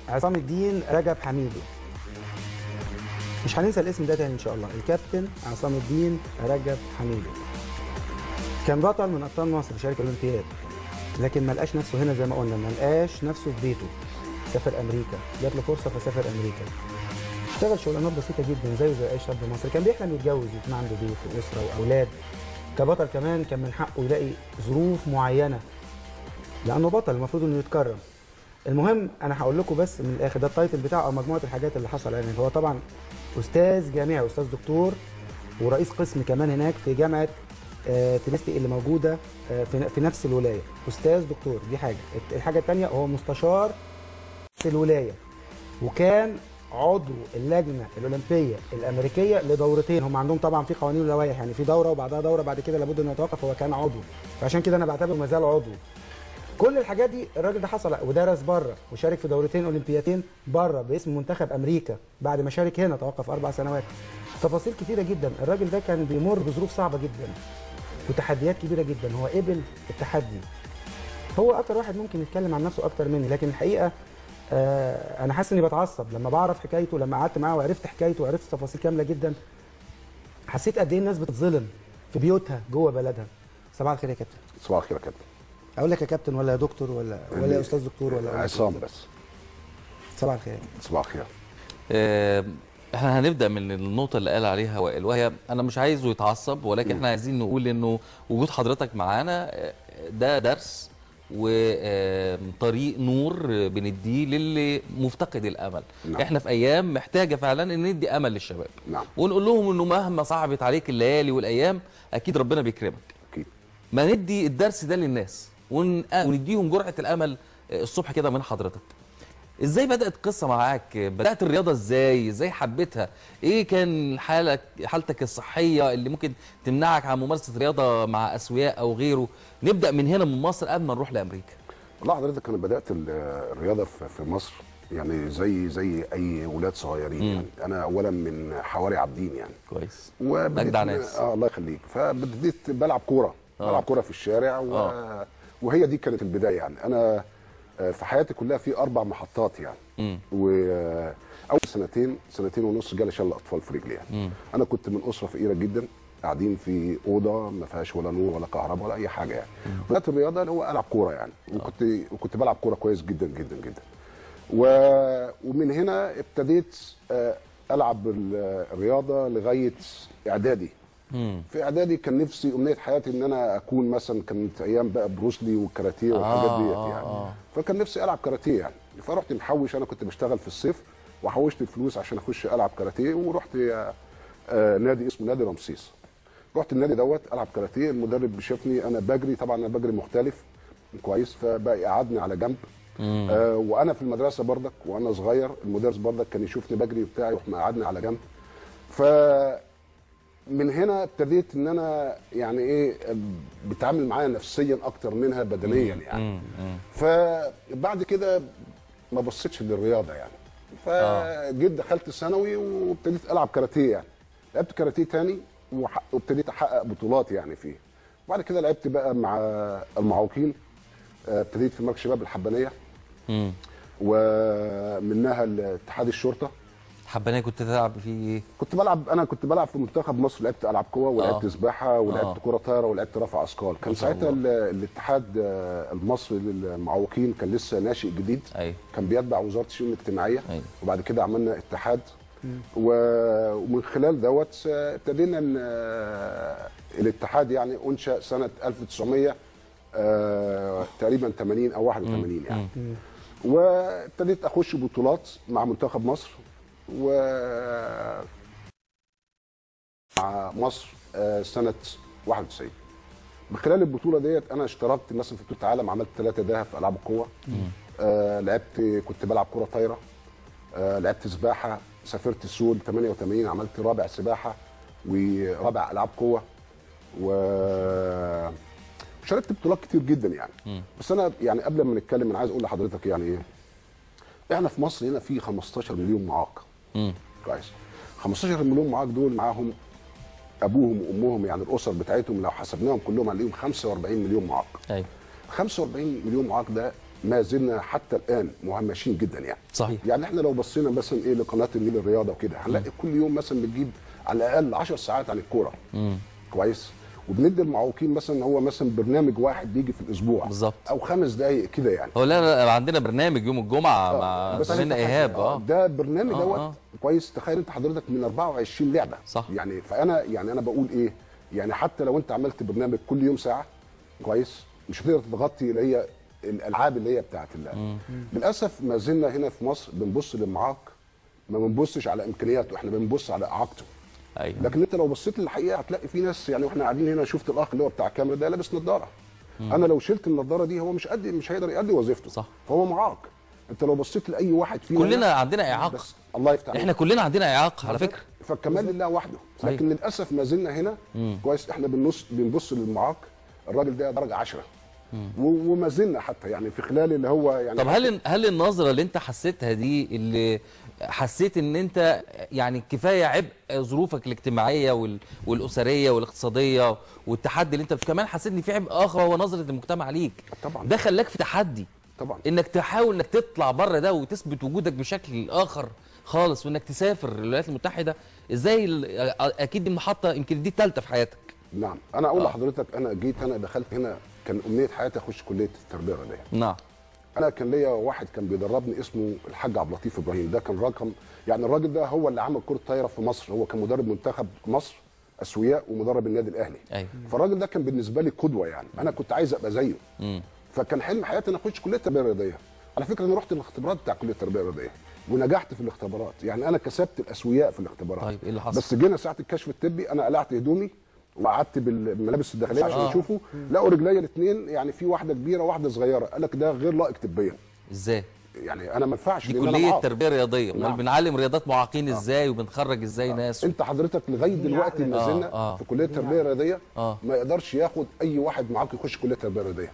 عصام الدين رجب حميدو. مش هننسى الاسم ده تاني ان شاء الله. الكابتن عصام الدين رجب حميدو كان بطل من ابطال مصر، شارك الاولمبياد، لكن ما لقاش نفسه هنا زي ما قلنا، ما لقاش نفسه في بيته. سافر امريكا، جات له فرصه فسافر امريكا. اشتغل شغلانات بسيطه جدا زيه زي اي شاب مصري، كان بيحلم يتجوز ويكون عنده بيت واسره واولاد. كبطل كمان كان من حقه يلاقي ظروف معينه لانه بطل، المفروض انه يتكرم. المهم انا هقول لكم بس من الاخر، ده التايتل بتاعه او مجموعه الحاجات اللي حصل. يعني هو طبعا استاذ جامعي، استاذ دكتور، ورئيس قسم كمان هناك في جامعه تينيسي اللي موجوده في نفس الولايه. استاذ دكتور دي حاجه. الحاجه الثانيه هو مستشار في الولايه، وكان عضو اللجنه الاولمبيه الامريكيه لدورتين. هم عندهم طبعا في قوانين ولوائح، يعني في دوره وبعدها دوره بعد كده لابد انه يتوقف. هو كان عضو، فعشان كده انا بعتبره ما زال عضو. كل الحاجات دي الراجل ده حصل ودرس بره وشارك في دورتين اولمبياتين بره باسم منتخب امريكا. بعد ما شارك هنا توقف 4 سنوات. تفاصيل كتيره جدا. الراجل ده كان بيمر بظروف صعبه جدا وتحديات كبيره جدا. هو قبل التحدي. هو اكتر واحد ممكن يتكلم عن نفسه اكتر مني، لكن الحقيقه انا حاسس اني بتعصب لما بعرف حكايته. لما قعدت معاه وعرفت حكايته وعرفت تفاصيل كامله جدا، حسيت قد ايه الناس بتتظلم في بيوتها جوه بلدها. صباح الخير يا كابتن. صباح الخير يا كابتن. اقول لك يا كابتن ولا يا دكتور ولا يا استاذ دكتور ولا عصام بس. صباح الخير. صباح الخير. احنا هنبدا من النقطه اللي قال عليها وائل، وهي انا مش عايزه يتعصب، ولكن احنا عايزين نقول انه وجود حضرتك معانا ده درس وطريق نور بنديه للي مفتقد الامل. نعم. احنا في ايام محتاجه فعلا ان ندي امل للشباب. نعم. ونقول لهم انه مهما صعبت عليك الليالي والايام اكيد ربنا بيكرمك. اكيد. ما ندي الدرس ده للناس ونديهم جرعه الامل الصبح كده من حضرتك. ازاي بدات القصه معاك؟ بدات الرياضه ازاي حبيتها؟ ايه كان حالتك الصحيه اللي ممكن تمنعك عن ممارسه رياضه مع اسوياء او غيره؟ نبدا من هنا من مصر قبل ما نروح لامريكا. والله حضرتك انا بدات الرياضه في مصر يعني زي اي ولاد صغيرين. يعني انا اولا من حواري عابدين يعني. كويس. اجدع ناس. الله يخليك. فبديت بلعب كوره. بلعب كوره في الشارع وهي دي كانت البدايه. يعني انا في حياتي كلها في 4 محطات يعني. واول سنتين ونص جالي شلل اطفال في رجلي يعني. انا كنت من اسره فقيره جدا، قاعدين في اوضه ما فيهاش ولا نور ولا كهرباء ولا اي حاجه يعني. بدات الرياضه اللي هو العب كوره يعني. وكنت بلعب كوره كويس جدا جدا جدا. ومن هنا ابتديت العب الرياضه لغايه اعدادي. في اعدادي كان نفسي امنيه حياتي ان انا اكون مثلا، كانت ايام بقى بروسلي والكاراتيه والحاجات ديت يعني. فكان نفسي العب كاراتيه يعني. فرحت محوش، انا كنت بشتغل في الصيف وحوشت الفلوس عشان اخش العب كاراتيه، ورحت نادي اسمه نادي رمسيس. رحت النادي دوت العب كاراتيه. المدرب شافني انا بجري، طبعا انا بجري مختلف كويس، فبقى يقعدني على جنب. وانا في المدرسه بردك وانا صغير المدرس بردك كان يشوفني بجري وبتاع يروح مقعدني على جنب. من هنا ابتديت ان انا يعني ايه بتعامل معايا نفسيا اكتر منها بدنيا يعني. فبعد كده ما بصيتش للرياضه يعني. فجيت دخلت ثانوي وابتديت العب كاراتيه يعني. لعبت كاراتيه تاني وابتديت احقق بطولات يعني فيه. وبعد كده لعبت بقى مع المعوقين. ابتديت في مركز شباب الحبانيه. ومنها اتحاد الشرطه. حبانيه كنت تلعب فيه ايه؟ كنت بلعب في منتخب مصر. لعبت العاب قوه ولعبت سباحه ولعبت كره طايره ولعبت رفع اثقال. كان ساعتها الاتحاد المصري للمعوقين كان لسه ناشئ جديد. أيوة. كان بيتبع وزاره الشؤون الاجتماعيه. أيوة. وبعد كده عملنا اتحاد. ومن خلال دوت ابتدينا الاتحاد يعني انشا سنه 1900 تقريبا 80 او 81 يعني. وابتديت اخش بطولات مع منتخب مصر مع مصر سنه 91. من خلال البطوله ديت انا اشتركت مثلا في بطوله العالم، عملت 3 ذهب في العاب القوه. كنت بلعب كره طايره. لعبت سباحه، سافرت سول 88 عملت رابع سباحه ورابع العاب قوه. شاركت بطولات كتير جدا يعني. بس انا يعني قبل ما نتكلم انا عايز اقول لحضرتك يعني ايه، احنا في مصر هنا في 15 مليون معاق. كويس. 15 مليون معاق دول معاهم ابوهم وامهم، يعني الاسر بتاعتهم لو حسبناهم كلهم هنلاقيهم 45 مليون معاق. ايوه. 45 مليون معاق ده ما زلنا حتى الان مهمشين جدا يعني. صحيح. يعني احنا لو بصينا مثلا ايه لقناه النيل الرياضه وكده هنلاقي كل يوم مثلا بتجيب على الاقل 10 ساعات عن الكوره. كويس. وبندي المعوقين مثلا هو مثلا برنامج واحد بيجي في الاسبوع بالظبط، او 5 دقائق كده يعني. هو لا عندنا برنامج يوم الجمعه مع زميلنا ايهاب. ده برنامج دوت كويس. تخيل انت حضرتك من 24 لعبه. صح. يعني فانا يعني انا بقول ايه، يعني حتى لو انت عملت برنامج كل يوم ساعه كويس مش هتقدر تغطي اللي هي الالعاب اللي هي بتاعت اللعب. للاسف ما زلنا هنا في مصر بنبص للمعاق، ما بنبصش على امكانياته، احنا بنبص على اعاقته. ايوه. لكن انت لو بصيت للحقيقه هتلاقي في ناس، يعني واحنا قاعدين هنا شفت الاخ اللي هو بتاع الكاميرا ده لابس نظاره. انا لو شلت النظاره دي هو مش هيقدر يؤدي وظيفته. صح. فهو معاق. انت لو بصيت لاي واحد فينا كلنا عندنا اعاقه. بس الله يفتح عليك. احنا كلنا عندنا اعاقه على فكره. فالكمال لله وحده. صحيح. لكن للاسف ما زلنا هنا كويس احنا بنبص للمعاق الراجل ده درجه 10. وما زلنا حتى يعني في خلال اللي هو يعني. طب هل النظره اللي انت حسيتها دي، اللي حسيت ان انت يعني كفايه عبء ظروفك الاجتماعيه والاسريه والاقتصاديه والتحدي اللي انت كمان حسيت ان في عبء اخر هو نظره المجتمع ليك، طبعا ده خلاك في تحدي طبعا انك تحاول انك تطلع بره ده وتثبت وجودك بشكل اخر خالص، وانك تسافر الولايات المتحده؟ ازاي؟ اكيد دي محطه يمكن دي الثالثه في حياتك. نعم. انا اقول لحضرتك انا دخلت هنا كان امنيه حياتي اخش كليه التربيه الرياضيه. نعم. انا كان ليا واحد كان بيدربني اسمه الحاج عبد اللطيف ابراهيم، ده كان رقم يعني الراجل ده هو اللي عمل كره طايره في مصر، هو كان مدرب منتخب مصر اسوياء ومدرب النادي الاهلي. ايوه. فالراجل ده كان بالنسبه لي قدوه يعني، انا كنت عايز ابقى زيه. فكان حلم حياتي ان اخش كليه التربيه الرياضيه. على فكره انا رحت الاختبارات بتاع كليه التربيه الرياضيه ونجحت في الاختبارات، يعني انا كسبت الاسوياء في الاختبارات. طيب ايه اللي حصل؟ بس جينا ساعه الكشف الطبي انا قلعت هدومي وقعدت بالملابس الداخليه عشان يشوفوا، لقوا رجليا الاثنين يعني في واحده كبيره وواحده صغيره، قال لك ده غير لائق طبيا. ازاي؟ يعني انا ما ينفعش دي كليه تربيه رياضيه، امال بنعلم رياضات معاقين ازاي وبنخرج ازاي ناس؟ انت حضرتك لغايه دلوقتي ما زلنا في كليه التربيه الرياضيه ما يقدرش ياخد اي واحد معاق يخش كليه التربيه الرياضيه.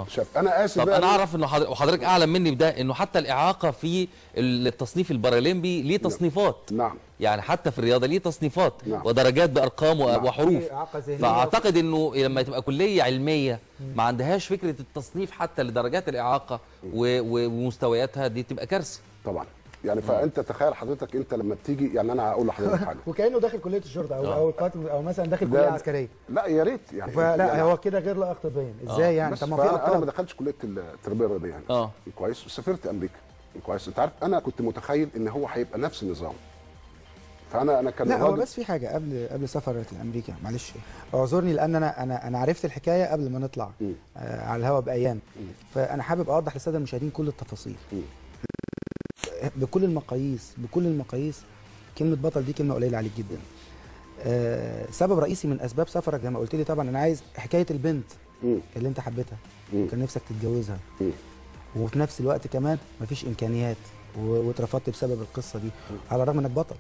شاف انا اسف. طب انا اعرف انه وحضرتك اعلم مني بده انه حتى الاعاقه في التصنيف البارالمبي ليه تصنيفات. نعم. يعني حتى في الرياضه ليه تصنيفات. نعم. ودرجات بارقام وحروف. إعاقة فاعتقد انه لما تبقى كليه علميه ما عندهاش فكره التصنيف حتى لدرجات الاعاقه ومستوياتها، دي تبقى كارثه. طبعا. يعني فانت تخيل حضرتك انت لما بتيجي، يعني انا هقول لحضرتك حاجه وكانه داخل كليه الشرطه او القاتل او مثلا داخل كليه عسكريه. لا يا ريت يعني. لا يعني هو كده غير لائق طبيا. ازاي يعني؟ طب ما في انا ما دخلتش كليه التربيه الرياضيه يعني. كويس. وسافرت امريكا. كويس. انت عارف انا كنت متخيل ان هو هيبقى نفس النظام. فانا كان لا هو بس في حاجه قبل سفر لامريكا، معلش اعذرني لان انا عرفت الحكايه قبل ما نطلع على الهواء بايام. فانا حابب اوضح للساده المشاهدين كل التفاصيل بكل المقاييس. كلمه بطل دي كلمه قليله عليك جدا. سبب رئيسي من اسباب سفرك زي ما قلت لي، طبعا انا عايز حكايه البنت اللي انت حبيتها وكان نفسك تتجوزها، وفي نفس الوقت كمان مفيش امكانيات واترفضت بسبب القصه دي، على الرغم انك بطل.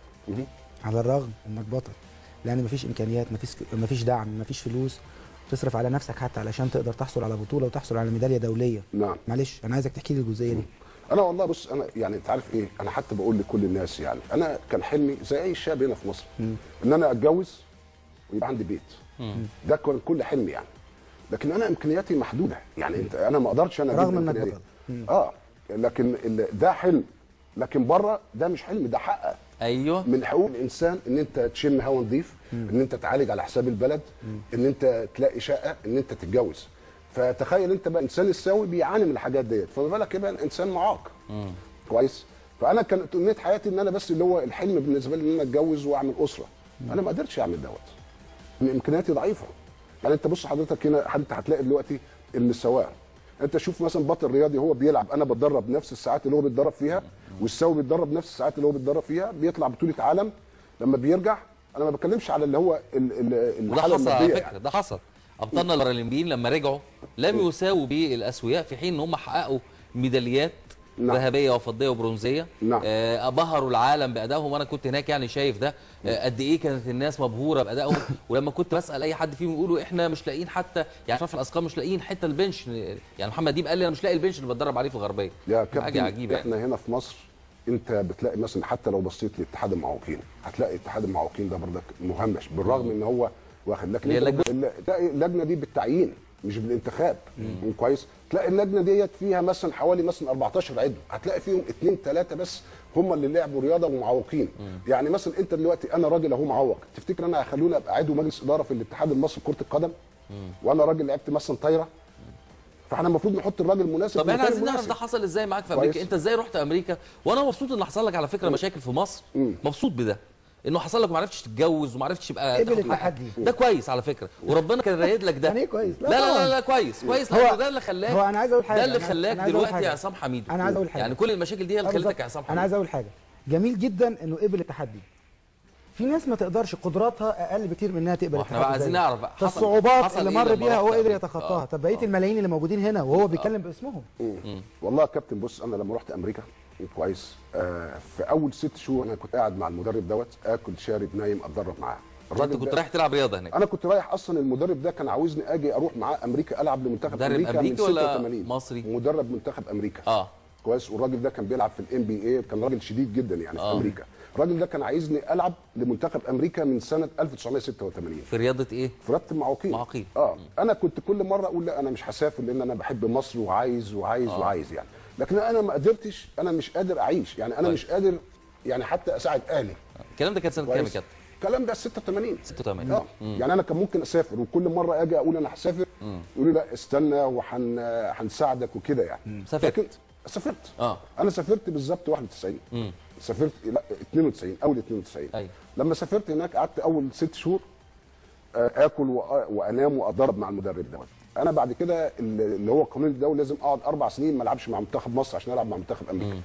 على الرغم انك بطل، لان مفيش امكانيات، مفيش دعم، مفيش فلوس تصرف على نفسك حتى علشان تقدر تحصل على بطوله وتحصل على ميداليه دوليه. نعم. معلش انا عايزك تحكي لي الجزئيه دي. انا والله بص، انا يعني انت عارف ايه، انا حتى بقول لكل الناس يعني انا كان حلمي زي اي شاب هنا في مصر ان انا اتجوز ويبقى عندي بيت. ده كان كل حلمي يعني. لكن انا امكانياتي محدوده، يعني انا ما اقدرش انا رغم انك بطل. لكن ده حلم، لكن بره ده مش حلم، ده حقق. ايوه. من حقوق الانسان ان انت تشم هوا نظيف، ان انت تعالج على حساب البلد، ان انت تلاقي شقه، ان انت تتجوز. فتخيل انت بقى انسان السوي بيعاني من الحاجات ديت، فما بالك يبقى انسان معاق. كويس. فانا كانت امنيه حياتي ان انا بس اللي هو الحلم بالنسبه لي ان انا اتجوز واعمل اسره. انا ما قدرتش اعمل دوت، ان امكانياتي ضعيفه. يعني انت بص حضرتك هنا انت هتلاقي دلوقتي المساواه. انت شوف مثلا بطل رياضي هو بيلعب، انا بتدرب نفس الساعات اللي هو بيتدرب فيها، والسوي بيتدرب نفس الساعات اللي هو بيتدرب فيها، بيطلع بطوله عالم. لما بيرجع انا ما بتكلمش على اللي هو الحاله الماديه. على فكره يعني. ده حصل. ابطالنا البارالمبيين لما رجعوا لم يساووا بالاسوياء، في حين ان هم حققوا ميداليات ذهبيه وفضيه وبرونزيه. بهروا العالم بادائهم، وانا كنت هناك يعني شايف ده قد ايه كانت الناس مبهوره بادائهم. ولما كنت بسال اي حد فيهم يقولوا احنا مش لاقيين حتى يعني رفع الاثقال، مش لاقيين حتى البنش. يعني محمد ديب قال لي انا مش لاقي البنش اللي بتدرب عليه في الغربيه. يا كابتن حاجه عجيبه. احنا هنا في مصر انت بتلاقي مثلا حتى لو بصيت لاتحاد المعوقين هتلاقي اتحاد المعوقين ده برضك مهمش، بالرغم ان هو واخد، لكن اللجنه دي بالتعيين. مش بالانتخاب. كويس. تلاقي اللجنه ديت فيها مثلا حوالي مثلا 14 عضو، هتلاقي فيهم 2 3 بس هم اللي لعبوا رياضه ومعوقين. يعني مثلا انت دلوقتي انا راجل اهو معوق، تفتكر انا هخلوني ابقى عضو مجلس اداره في الاتحاد المصري لكره القدم؟ وانا راجل لعبت مثلا طايره؟ فاحنا المفروض نحط الراجل المناسب. طب احنا عايزين نعرف ده حصل ازاي معاك في امريكا؟ كويس. انت ازاي رحت امريكا؟ وانا مبسوط ان حصل لك على فكره مشاكل في مصر، مبسوط بده انه حصل لك وما عرفتش تتجوز وما عرفتش يبقى قبل تاخد التحدي. ده كويس على فكره، وربنا كان رايد لك ده. يعني ايه كويس؟ لا لا لا, طبعاً. لا كويس كويس، هو- لانه ده اللي خلاك، هو انا عايز اقول حاجه، ده اللي أنا خلاك عايز أقول دلوقتي حاجة. يا عصام حميد. انا عايز اقول حاجه، يعني كل المشاكل دي اللي خلتك يا عصام حميد. انا عايز اقول حاجه، جميل جدا انه قبل التحدي. في ناس ما تقدرش، قدراتها اقل بكتير من انها تقبل واحنا التحدي. بقى عايزين زيك. نعرف بقى فالصعوبات اللي مر لما بيها هو رحت قدر أمريكا؟ يتخطاها. طب بقيه الملايين اللي موجودين هنا وهو بيتكلم باسمهم. والله يا كابتن بص، انا لما رحت امريكا كويس، في اول 6 شهور انا كنت قاعد مع المدرب دوت، اكل شارب نايم اتدرب معاه. انت كنت ده- رايح تلعب رياضه هناك؟ انا كنت رايح اصلا، المدرب ده كان عاوزني اجي اروح معاه امريكا العب لمنتخب مدرب امريكا أمريكي من ولا 86. مصري؟ مدرب منتخب امريكا. كويس. والراجل ده كان بيلعب في الNBA، كان راجل شديد جدا يعني في امريكا. الراجل ده كان عايزني العب لمنتخب امريكا من سنه 1986 في رياضه ايه؟ في رياضه المعوقين. معوقين. انا كنت كل مره اقول لا انا مش هسافر لان انا بحب مصر وعايز وعايز يعني، لكن انا ما قدرتش، انا مش قادر اعيش يعني، انا مش قادر يعني حتى اساعد اهلي. الكلام ده كان سنه كام يا كويس. كابتن؟ الكلام ده 86. 86. يعني انا كان ممكن اسافر، وكل مره اجي اقول انا هسافر يقولوا لا استنى وهنساعدك وكده يعني. سافرت؟ لكن سافرت. انا سافرت بالظبط 91. سافرت لا 92 اول 92. أيوة. لما سافرت هناك قعدت اول 6 شهور اكل وانام واتدرب مع المدرب ده. انا بعد كده اللي هو القانون الدولي لازم اقعد 4 سنين ما العبش مع منتخب مصر عشان العب مع منتخب امريكا.